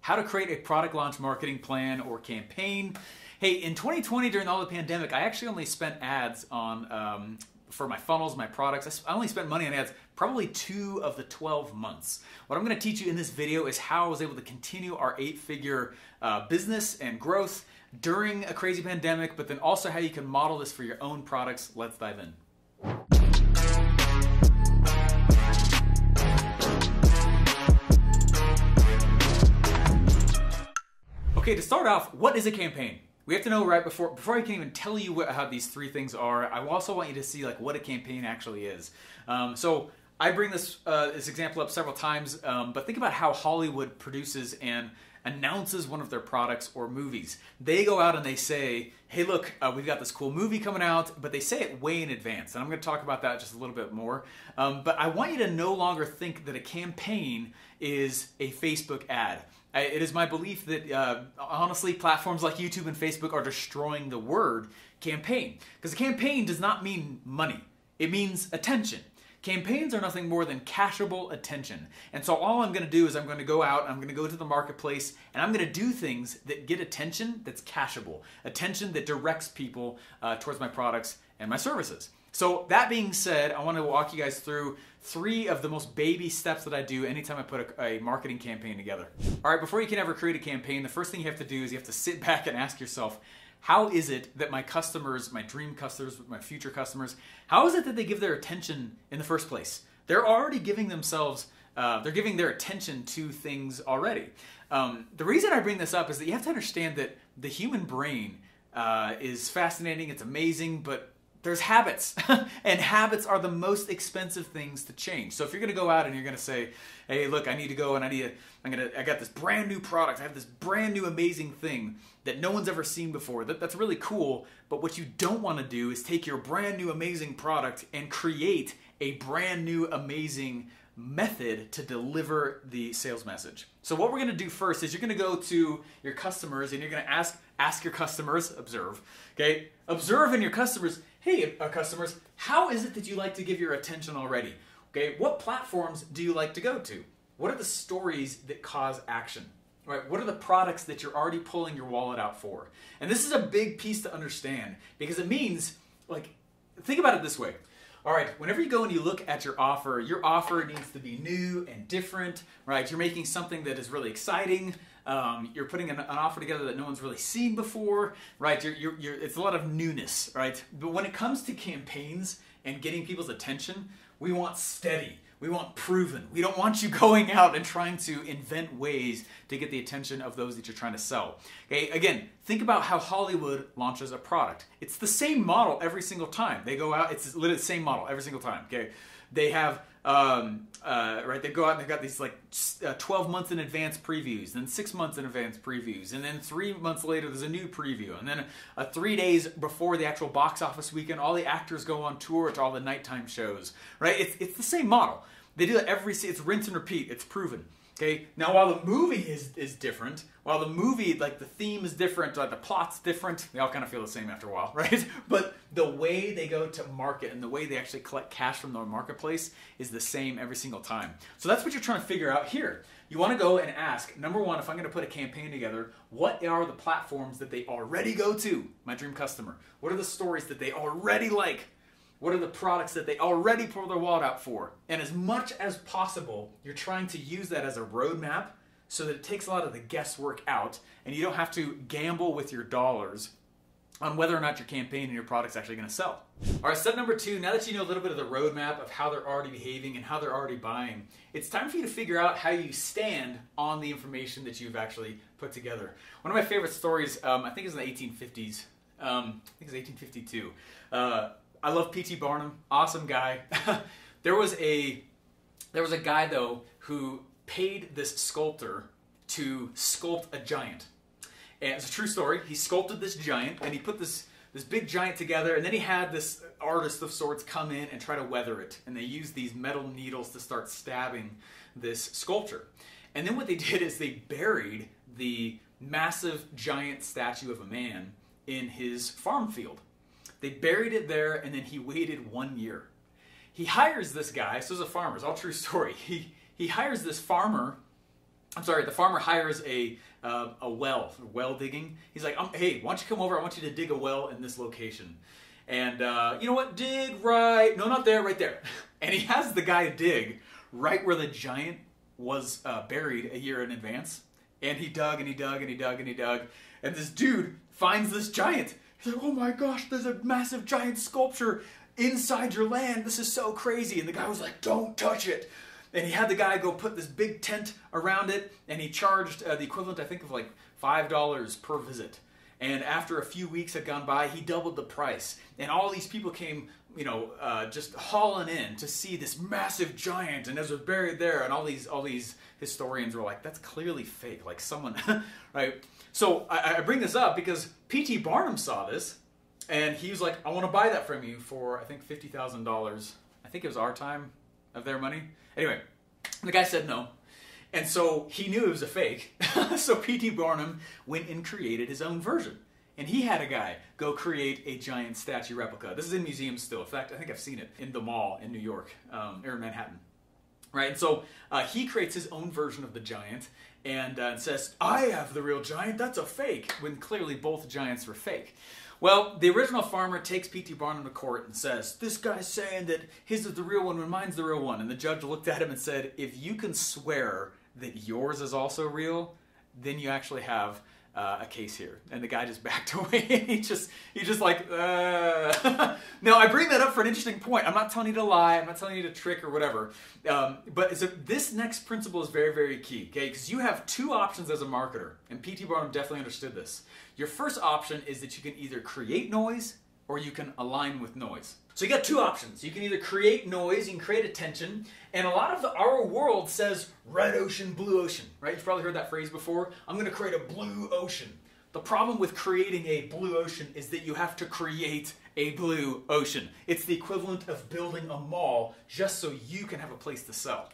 how to create a product launch marketing plan or campaign. Hey, in 2020 during all the pandemic, I actually only spent ads on for my funnels, my products. I only spent money on ads probably 2 of the 12 months. What I'm going to teach you in this video is how I was able to continue our 8-figure business and growth during a crazy pandemic, but then also how you can model this for your own products. Let's dive in. Okay, to start off, what is a campaign? We have to know right before I can even tell you how these 3 things are. I also want you to see like what a campaign actually is. So I bring this example up several times, but think about how Hollywood produces and announces one of their products or movies. They go out and they say, hey look, we've got this cool movie coming out, but they say it way in advance. And I'm going to talk about that just a little bit more. But I want you to no longer think that a campaign is a Facebook ad. It is my belief that, honestly, platforms like YouTube and Facebook are destroying the word campaign. Because a campaign does not mean money. It means attention. Campaigns are nothing more than cashable attention. And so all I'm going to do is I'm going to go out, I'm going to go to the marketplace, and I'm going to do things that get attention that's cashable. Attention that directs people towards my products and my services. So that being said, I want to walk you guys through 3 of the most baby steps that I do anytime I put a marketing campaign together. All right, before you can ever create a campaign, the first thing you have to do is you have to sit back and ask yourself, how is it that my customers, my dream customers, my future customers, how is it that they give their attention in the first place? They're already giving themselves, they're giving their attention to things already. The reason I bring this up is that you have to understand that the human brain is fascinating, it's amazing, but there's habits, and habits are the most expensive things to change. So if you're going to go out and you're going to say, hey, look, I need to go and I got this brand new product. I have this brand new amazing thing that no one's ever seen before. That's really cool. But what you don't want to do is take your brand new amazing product and create a brand new amazing method to deliver the sales message. So what we're going to do first is you're going to go to your customers and you're going to ask your customers, observe, okay? Observe in your customers, hey, customers, how is it that you like to give your attention already? Okay, what platforms do you like to go to? What are the stories that cause action? Right? What are the products that you're already pulling your wallet out for? And this is a big piece to understand because it means, like, think about it this way. All right, whenever you go and you look at your offer needs to be new and different, right? You're making something that is really exciting. You're putting an offer together that no one's really seen before, right? It's a lot of newness, right? But when it comes to campaigns and getting people's attention, we want steady. We want proven. We don't want you going out and trying to invent ways to get the attention of those that you're trying to sell. Okay, again, think about how Hollywood launches a product. It's the same model every single time. They go out, it's literally the same model every single time. Okay, they have, right, they go out and they've got these like 12 months in advance previews, then 6 months in advance previews, and then 3 months later there's a new preview, and then 3 days before the actual box office weekend, all the actors go on tour to all the nighttime shows, right? It's the same model. They do that it's rinse and repeat, it's proven. Okay, now while the movie is different, while the movie, like the theme is different, like the plot's different, they all kind of feel the same after a while, right? But the way they go to market and the way they actually collect cash from the marketplace is the same every single time. So that's what you're trying to figure out here. You want to go and ask, number one, if I'm going to put a campaign together, what are the platforms that they already go to, my dream customer? What are the stories that they already like? What are the products that they already pull their wallet out for? And as much as possible, you're trying to use that as a roadmap so that it takes a lot of the guesswork out and you don't have to gamble with your dollars on whether or not your campaign and your product's actually going to sell. All right, step number 2, now that you know a little bit of the roadmap of how they're already behaving and how they're already buying, it's time for you to figure out how you stand on the information that you've actually put together. One of my favorite stories, I think it's in the 1850s, I think it's 1852. I love P.T. Barnum, awesome guy. There was a guy though who paid this sculptor to sculpt a giant. And it's a true story. He sculpted this giant and he put this big giant together, and then he had this artist of sorts come in and try to weather it. And they used these metal needles to start stabbing this sculpture. And then what they did is they buried the massive giant statue of a man in his farm field. They buried it there, and then he waited 1 year. He hires this guy, so it's a farmer, it's all true story. He hires this farmer I'm sorry, the farmer hires a well digging. He's like, hey, why don't you come over? I want you to dig a well in this location. And you know what? Dig right, no, not there, right there. And he has the guy dig right where the giant was buried a year in advance. And he dug and he dug and he dug and he dug. And this dude finds this giant. He's like, oh my gosh, there's a massive giant sculpture inside your land. This is so crazy. And the guy was like, don't touch it. And he had the guy go put this big tent around it, and he charged the equivalent, I think, of like $5 per visit. And after a few weeks had gone by, he doubled the price. And all these people came, you know, just hauling in to see this massive giant, and it was buried there. And all these historians were like, that's clearly fake, like someone, right? So I bring this up because P.T. Barnum saw this, and he was like, I want to buy that from you for, I think, $50,000. I think it was our time of their money. Anyway, the guy said no. And so he knew it was a fake. So P.T. Barnum went and created his own version. And he had a guy go create a giant statue replica. This is in museums still. In fact, I think I've seen it in the mall in New York, or in Manhattan. Right? And so he creates his own version of the giant and says, I have the real giant, that's a fake, when clearly both giants were fake. Well, the original farmer takes P.T. Barnum to court and says, this guy's saying that his is the real one when mine's the real one. And the judge looked at him and said, if you can swear that yours is also real, then you actually have a case here. And the guy just backed away. He's just like, Now, I bring that up for an interesting point. I'm not telling you to lie. I'm not telling you to trick or whatever. But this next principle is very, very key, okay? Because you have two options as a marketer. And P.T. Barnum definitely understood this. Your first option is that you can either create noise or you can align with noise. So you got two options. You can either create noise, you can create attention, and a lot of our world says red ocean, blue ocean, right? You've probably heard that phrase before. I'm going to create a blue ocean. The problem with creating a blue ocean is that you have to create a blue ocean. It's the equivalent of building a mall just so you can have a place to sell.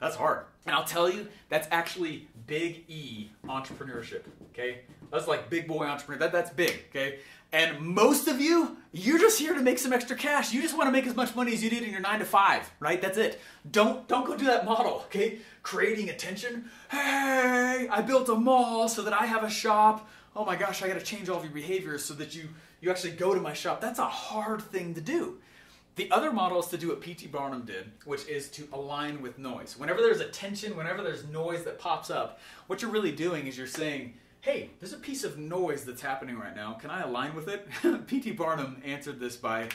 That's hard. And I'll tell you, that's actually big E entrepreneurship, okay? That's like big boy entrepreneur. That's big, okay? And most of you, you're just here to make some extra cash. You just want to make as much money as you did in your 9 to 5, right? That's it. Don't go do that model, okay? Creating attention. Hey, I built a mall so that I have a shop. Oh my gosh, I got to change all of your behaviors so that you actually go to my shop. That's a hard thing to do. The other model is to do what P.T. Barnum did, which is to align with noise. Whenever there's attention, whenever there's noise that pops up, what you're really doing is you're saying, hey, there's a piece of noise that's happening right now. Can I align with it? P.T. Barnum answered this by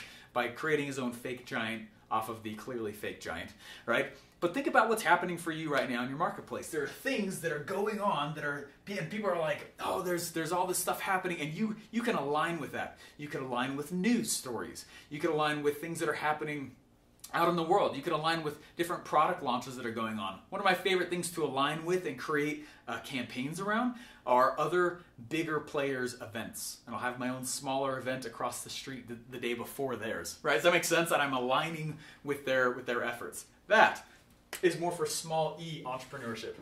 creating his own fake giant off of the clearly fake giant, right? But think about what's happening for you right now in your marketplace. There are things that are going on that are, and people are like, oh, there's all this stuff happening, and you can align with that. You can align with news stories. You can align with things that are happening out in the world. You can align with different product launches that are going on. One of my favorite things to align with and create campaigns around are other bigger players' events. And I'll have my own smaller event across the street the day before theirs. Right? Does that make sense? That I'm aligning with their efforts. That is more for small E entrepreneurship.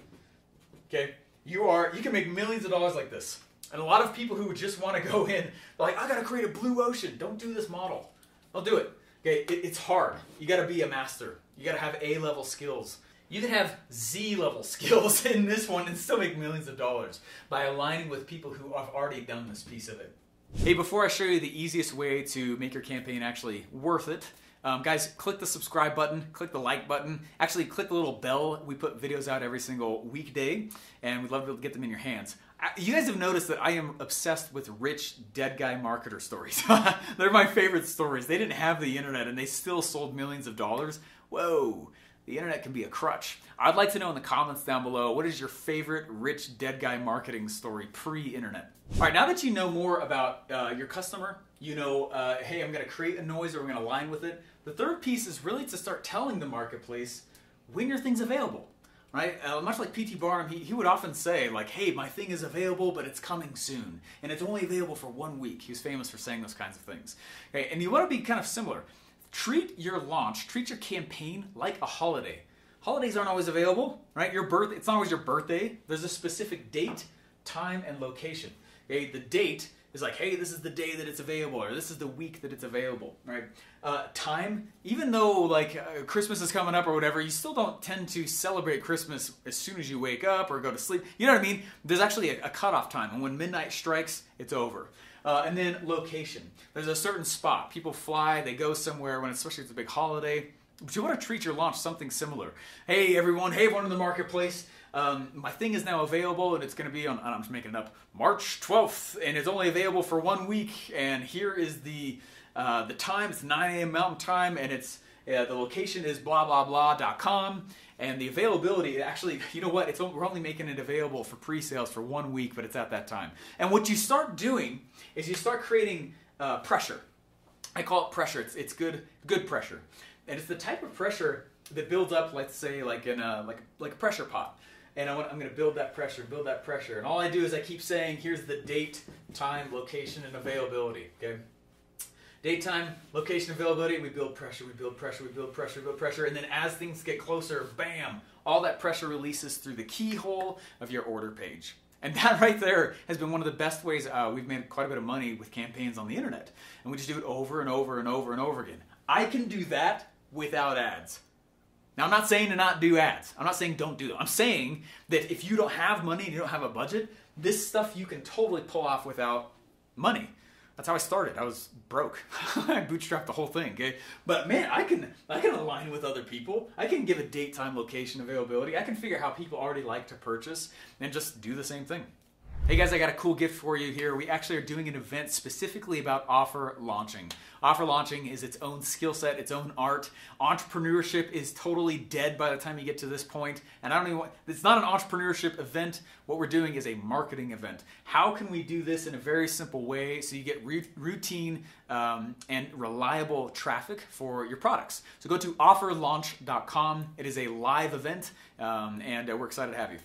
Okay? You can make millions of dollars like this. And a lot of people who just want to go in, like, I gotta create a blue ocean. Don't do this model. Don't do it. Okay, it's hard. You got to be a master. You got to have A-level skills. You can have Z-level skills in this one and still make millions of dollars by aligning with people who have already done this piece of it. Hey, before I show you the easiest way to make your campaign actually worth it, guys, click the subscribe button, click the like button, actually click the little bell. We put videos out every single weekday, and we'd love to get them in your hands. You guys have noticed that I am obsessed with rich dead guy marketer stories. They're my favorite stories. They didn't have the internet and they still sold millions of dollars. Whoa, the internet can be a crutch. I'd like to know in the comments down below, what is your favorite rich dead guy marketing story pre-internet? All right, now that you know more about your customer, you know, hey, I'm gonna create a noise or I'm gonna align with it. The third piece is really to start telling the marketplace when your thing's available. Right? Much like P.T. Barnum, he would often say, like, hey, my thing is available, but it's coming soon. And it's only available for 1 week. He was famous for saying those kinds of things. Okay? And you want to be kind of similar. Treat your launch, treat your campaign like a holiday. Holidays aren't always available, right? It's not always your birthday. There's a specific date, time, and location. Okay? The date is like, hey, this is the day that it's available, or this is the week that it's available, right? Time, even though like Christmas is coming up or whatever, you still don't tend to celebrate Christmas as soon as you wake up or go to sleep. You know what I mean? There's actually a cutoff time, and when midnight strikes, it's over. And then location. There's a certain spot. People fly, they go somewhere, when especially if it's a big holiday. But you want to treat your launch something similar. Hey everyone in the marketplace. My thing is now available, and it's going to be on, I'm just making it up, March 12th, and it's only available for 1 week. And here is the time. It's 9 a.m. Mountain Time, and it's the location is blah blah blah.com. And the availability, actually, you know what? We're only making it available for pre-sales for 1 week, but it's at that time. And what you start doing is you start creating pressure. I call it pressure. It's good pressure, and it's the type of pressure that builds up. Let's say like in a pressure pot. And I'm going to build that pressure. And all I do is I keep saying, here's the date, time, location, and availability. Okay? Date, time, location, availability. We build pressure, we build pressure, we build pressure, we build pressure. And then as things get closer, bam, all that pressure releases through the keyhole of your order page. And that right there has been one of the best ways we've made quite a bit of money with campaigns on the internet. And we just do it over and over and over and over again. I can do that without ads. Now, I'm not saying to not do ads. I'm not saying don't do them. I'm saying that if you don't have money and you don't have a budget, this stuff you can totally pull off without money. That's how I started. I was broke. I bootstrapped the whole thing, okay? But man, I can align with other people. I can give a date, time, location, availability. I can figure out how people already like to purchase and just do the same thing. Hey guys, I got a cool gift for you here. We actually are doing an event specifically about offer launching. Offer launching is its own skill set, its own art. Entrepreneurship is totally dead by the time you get to this point. And I don't even want, it's not an entrepreneurship event. What we're doing is a marketing event. How can we do this in a very simple way so you get routine and reliable traffic for your products? So go to offerlaunch.com. It is a live event, and we're excited to have you.